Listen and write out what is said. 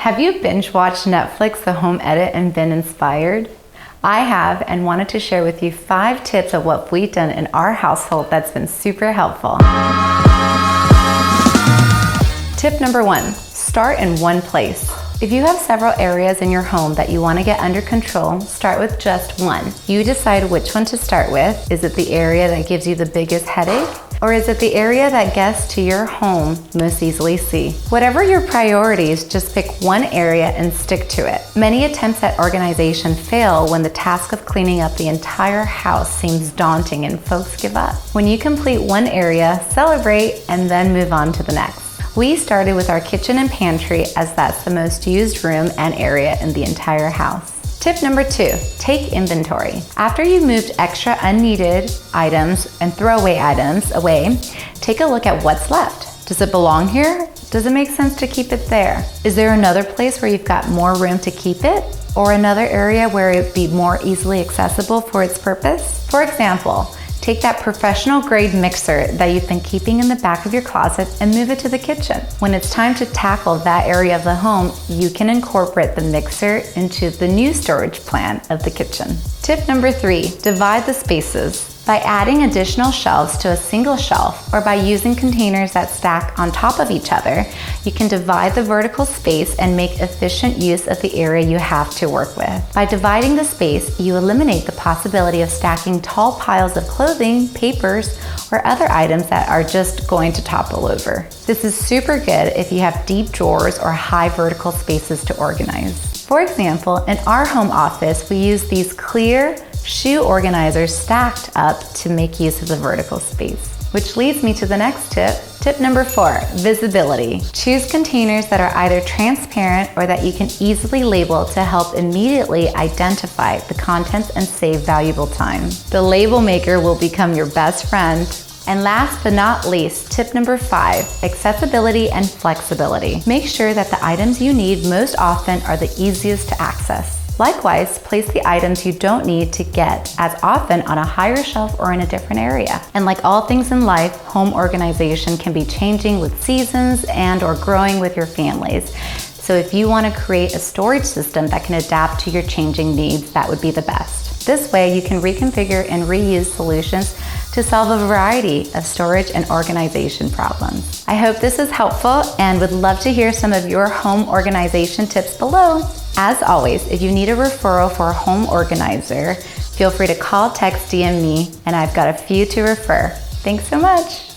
Have you binge watched Netflix The Home Edit and been inspired? I have, and wanted to share with you 5 tips of what we've done in our household that's been super helpful. Tip number 1, start in one place. If you have several areas in your home that you want to get under control, start with just one. You decide which one to start with. Is it the area that gives you the biggest headache? Or is it the area that guests to your home most easily see? Whatever your priorities, just pick one area and stick to it. Many attempts at organization fail when the task of cleaning up the entire house seems daunting and folks give up. When you complete one area, celebrate and then move on to the next. We started with our kitchen and pantry as that's the most used room and area in the entire house. Tip number 2, take inventory. After you've moved extra unneeded items and throwaway items away, take a look at what's left. Does it belong here? Does it make sense to keep it there? Is there another place where you've got more room to keep it? Or another area where it'd be more easily accessible for its purpose? For example, take that professional grade mixer that you've been keeping in the back of your closet and move it to the kitchen. When it's time to tackle that area of the home, you can incorporate the mixer into the new storage plan of the kitchen. Tip number 3, divide the spaces. By adding additional shelves to a single shelf or by using containers that stack on top of each other, you can divide the vertical space and make efficient use of the area you have to work with. By dividing the space, you eliminate the possibility of stacking tall piles of clothing, papers, or other items that are just going to topple over. This is super good if you have deep drawers or high vertical spaces to organize. For example, in our home office, we use these clear shoe organizers stacked up to make use of the vertical space. Which leads me to the next tip. Tip number 4, visibility. Choose containers that are either transparent or that you can easily label to help immediately identify the contents and save valuable time. The label maker will become your best friend. And last but not least, tip number 5, accessibility and flexibility. Make sure that the items you need most often are the easiest to access. Likewise, place the items you don't need to get as often on a higher shelf or in a different area. And like all things in life, home organization can be changing with seasons and or growing with your families. So if you want to create a storage system that can adapt to your changing needs, that would be the best. This way you can reconfigure and reuse solutions to solve a variety of storage and organization problems. I hope this is helpful and would love to hear some of your home organization tips below. As always, if you need a referral for a home organizer, feel free to call, text, DM me, and I've got a few to refer. Thanks so much.